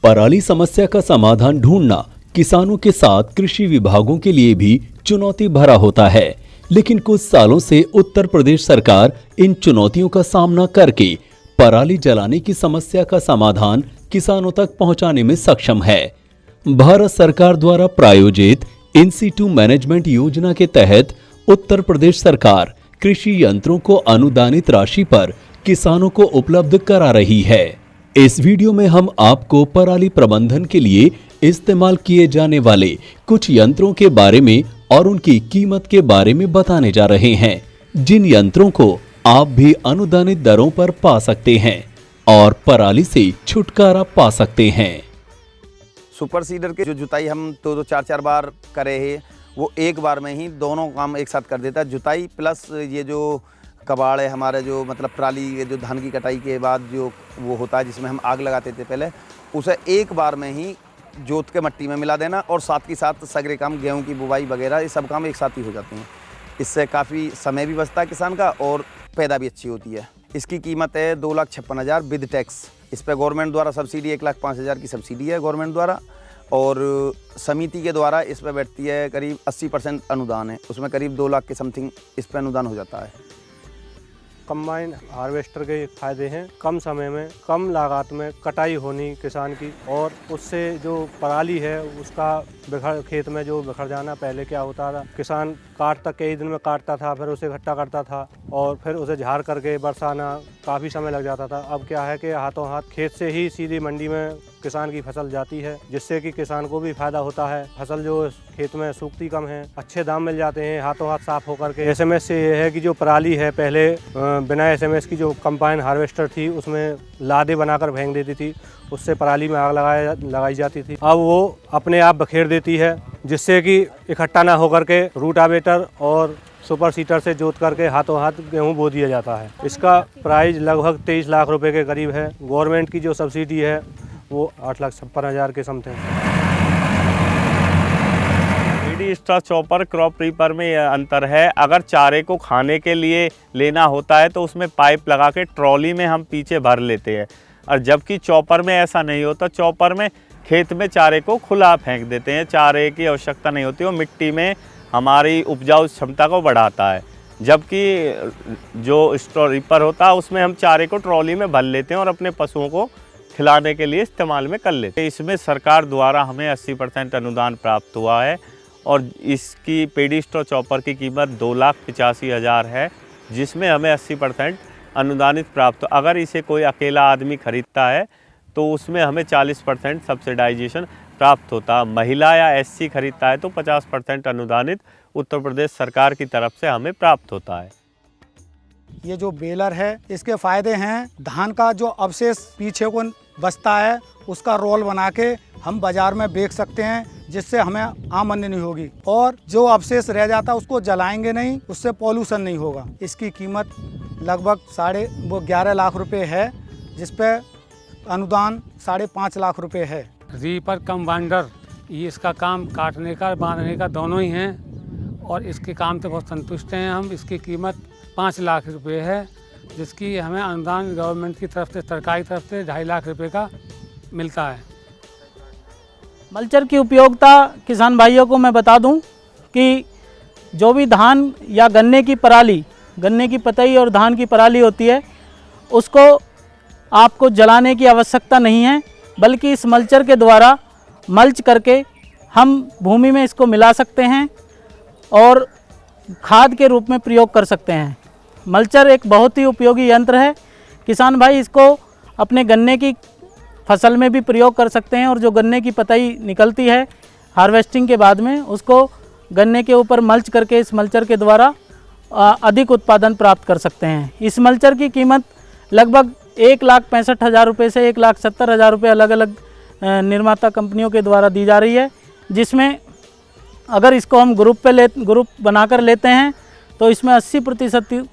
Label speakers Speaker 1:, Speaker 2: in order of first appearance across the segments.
Speaker 1: पराली समस्या का समाधान ढूंढना किसानों के साथ कृषि विभागों के लिए भी चुनौती भरा होता है, लेकिन कुछ सालों से उत्तर प्रदेश सरकार इन चुनौतियों का सामना करके पराली जलाने की समस्या का समाधान किसानों तक पहुंचाने में सक्षम है। भारत सरकार द्वारा प्रायोजित इन सीटू मैनेजमेंट योजना के तहत उत्तर प्रदेश सरकार कृषि यंत्रों को अनुदानित राशि पर किसानों को उपलब्ध करा रही है। इस वीडियो में हम आपको पराली प्रबंधन के लिए इस्तेमाल किए जाने वाले कुछ यंत्रों के बारे में और उनकी कीमत के बारे में बताने जा रहे हैं, जिन यंत्रों को आप भी अनुदानित दरों पर पा सकते हैं और पराली से छुटकारा पा सकते हैं।
Speaker 2: सुपर सीडर के जो जुताई हम दो चार चार बार करे हैं, वो एक बार में ही दोनों काम एक साथ कर देता है। जुताई प्लस ये जो कबाड़ है हमारे, जो मतलब पराली जो धान की कटाई के बाद जो वो होता है जिसमें हम आग लगाते थे पहले, उसे एक बार में ही जोत के मट्टी में मिला देना और साथ के साथ सगरे काम, गेहूं की बुवाई वगैरह, ये सब काम एक साथ ही हो जाते हैं। इससे काफ़ी समय भी बचता है किसान का और पैदा भी अच्छी होती है। इसकी कीमत है 2,56,000 विद टैक्स। इस पर गवर्नमेंट द्वारा सब्सिडी 1,05,000 की सब्सिडी है गवर्नमेंट द्वारा, और समिति के द्वारा इस पर बैठती है करीब 80% अनुदान है, उसमें करीब 2 लाख के समथिंग इस पर अनुदान हो जाता है।
Speaker 3: कंबाइन हार्वेस्टर के फायदे हैं, कम समय में कम लागत में कटाई होनी किसान की, और उससे जो पराली है उसका खेत में जो बिखर जाना, पहले क्या होता था किसान काटता कई दिन में काटता था, फिर उसे इकट्ठा करता था और फिर उसे झाड़ करके बरसाना, काफ़ी समय लग जाता था। अब क्या है कि हाथों हाथ खेत से ही सीधी मंडी में किसान की फसल जाती है, जिससे कि किसान को भी फायदा होता है। फसल जो खेत में सूखती कम है, अच्छे दाम मिल जाते हैं हाथों हाथ साफ होकर के। एसएमएस से ये है कि जो पराली है पहले बिना एसएमएस की जो कंबाइन हार्वेस्टर थी उसमें लादे बनाकर फेंक देती थी, उससे पराली में आग लगाई जाती थी। अब वो अपने आप बखेर देती है, जिससे कि इकट्ठा ना होकर के रूटावेटर और सुपर सीटर से जोत करके हाथों हाथ गेहूँ बो दिया जाता है। इसका प्राइस लगभग 23 लाख रुपए के करीब है। गवर्नमेंट की जो सब्सिडी है वो 8,56,000 के something.
Speaker 4: PD straw chopper crop reaper में यह अंतर है, अगर चारे को खाने के लिए लेना होता है तो उसमें पाइप लगा के ट्रॉली में हम पीछे भर लेते हैं, और जबकि चॉपर में ऐसा नहीं होता। चॉपर में खेत में चारे को खुला फेंक देते हैं, चारे की आवश्यकता नहीं होती, वो मिट्टी में हमारी उपजाऊ क्षमता को बढ़ाता है। जबकि जो स्ट्रा रीपर होता है उसमें हम चारे को ट्रॉली में भर लेते हैं और अपने पशुओं को खिलाने के लिए इस्तेमाल में कर लेते हैं। इसमें सरकार द्वारा हमें 80% अनुदान प्राप्त हुआ है और इसकी पीडी स्ट्रा चॉपर की कीमत 2,85,000 है, जिसमें हमें 80% अनुदानित प्राप्त। अगर इसे कोई अकेला आदमी खरीदता है तो उसमें हमें 40% सब्सिडाइजेशन प्राप्त होता है। महिला या एससी खरीदता है तो 50% अनुदानित उत्तर प्रदेश सरकार की तरफ से हमें प्राप्त होता है।
Speaker 5: ये जो बेलर है इसके फायदे हैं, धान का जो अवशेष पीछे को बचता है उसका रोल बना के हम बाजार में बेच सकते हैं, जिससे हमें आमदनी होगी, और जो अवशेष रह जाता है उसको जलाएंगे नहीं, उससे पॉल्यूशन नहीं होगा। इसकी कीमत लगभग 11.5 लाख रुपए है, जिस पे अनुदान 5.5 लाख रुपए है।
Speaker 6: रीपर कंबाइनर, ये इसका काम काटने का बांधने का दोनों ही हैं और इसके काम से बहुत संतुष्ट हैं हम। इसकी कीमत 5 लाख रुपए है, जिसकी हमें अनुदान गवर्नमेंट की तरफ से, सरकारी तरफ से 2.5 लाख रुपए का मिलता है।
Speaker 7: मल्चर की उपयोगिता किसान भाइयों को मैं बता दूं कि जो भी धान या गन्ने की पराली, गन्ने की पतई और धान की पराली होती है, उसको आपको जलाने की आवश्यकता नहीं है, बल्कि इस मल्चर के द्वारा मल्च करके हम भूमि में इसको मिला सकते हैं और खाद के रूप में प्रयोग कर सकते हैं। मल्चर एक बहुत ही उपयोगी यंत्र है। किसान भाई इसको अपने गन्ने की फसल में भी प्रयोग कर सकते हैं, और जो गन्ने की पतई निकलती है हार्वेस्टिंग के बाद में, उसको गन्ने के ऊपर मल्च करके इस मल्चर के द्वारा अधिक उत्पादन प्राप्त कर सकते हैं। इस मल्चर की कीमत लगभग 1,65,000 रुपये से 1,70,000 रुपये अलग अलग निर्माता कंपनियों के द्वारा दी जा रही है, जिसमें अगर इसको हम ग्रुप बनाकर लेते हैं तो इसमें 80%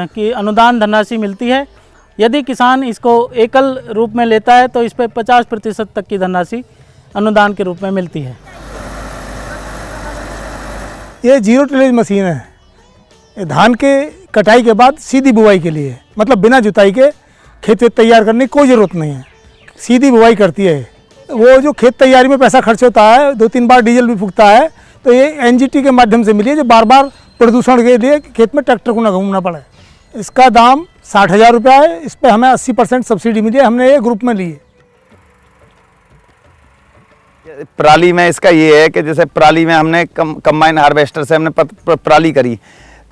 Speaker 7: की अनुदान धनराशि मिलती है। यदि किसान इसको एकल रूप में लेता है तो इस पर 50% तक की धनराशि अनुदान के रूप में मिलती है।
Speaker 8: ये 0 टिलेज मशीन है। ये धान के कटाई के बाद सीधी बुवाई के लिए, मतलब बिना जुताई के खेत तैयार करने की कोई ज़रूरत नहीं है, सीधी बुवाई करती है। वो जो खेत तैयारी में पैसा खर्च होता है, 2-3 बार डीजल भी फूकता है, तो ये एनजीटी के माध्यम से मिली है, जो बार बार प्रदूषण के लिए खेत में ट्रैक्टर को ना घूमना पड़े। इसका दाम 60,000 रुपया है। इस पर हमें 80% सब्सिडी मिली है, हमने ये ग्रुप में ली है।
Speaker 2: पराली में इसका ये है कि जैसे पराली में हमने कंबाइन हार्वेस्टर से हमने पराली करी,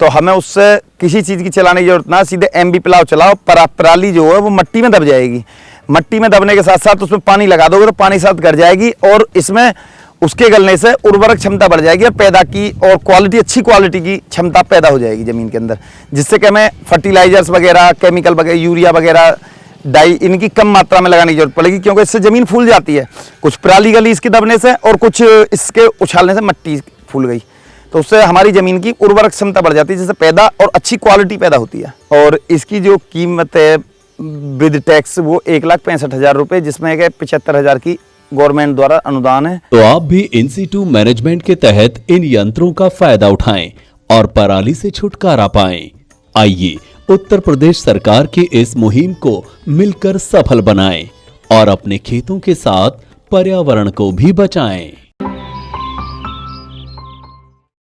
Speaker 2: तो हमें उससे किसी चीज़ की चलाने की जरूरत ना, सीधे एमबी प्लाव चलाओ, पराली जो है वो मट्टी में दब जाएगी। मट्टी में दबने के साथ साथ उसमें पानी लगा दोगे तो पानी साथ गल जाएगी, और इसमें उसके गलने से उर्वरक क्षमता बढ़ जाएगी और पैदा की और क्वालिटी, अच्छी क्वालिटी की क्षमता पैदा हो जाएगी ज़मीन के अंदर, जिससे कि हमें फर्टिलाइजर्स वगैरह, केमिकल वगैरह, यूरिया वगैरह, डाई, इनकी कम मात्रा में लगाने की जरूरत पड़ेगी, क्योंकि इससे ज़मीन फूल जाती है। कुछ पराली गली इसके दबने से और कुछ इसके उछालने से मट्टी फूल गई, तो उससे हमारी ज़मीन की उर्वरक क्षमता बढ़ जाती है, जिससे पैदा और अच्छी क्वालिटी पैदा होती है। और इसकी जो कीमत है विद टैक्स वो 1,65,000 रुपये, जिसमें 75,000 की गवर्नमेंट द्वारा अनुदान है।
Speaker 1: तो आप भी इन सीटू मैनेजमेंट के तहत इन यंत्रों का फायदा उठाएं और पराली से छुटकारा पाएं। आइए उत्तर प्रदेश सरकार की इस मुहिम को मिलकर सफल बनाएं और अपने खेतों के साथ पर्यावरण को भी बचाएं।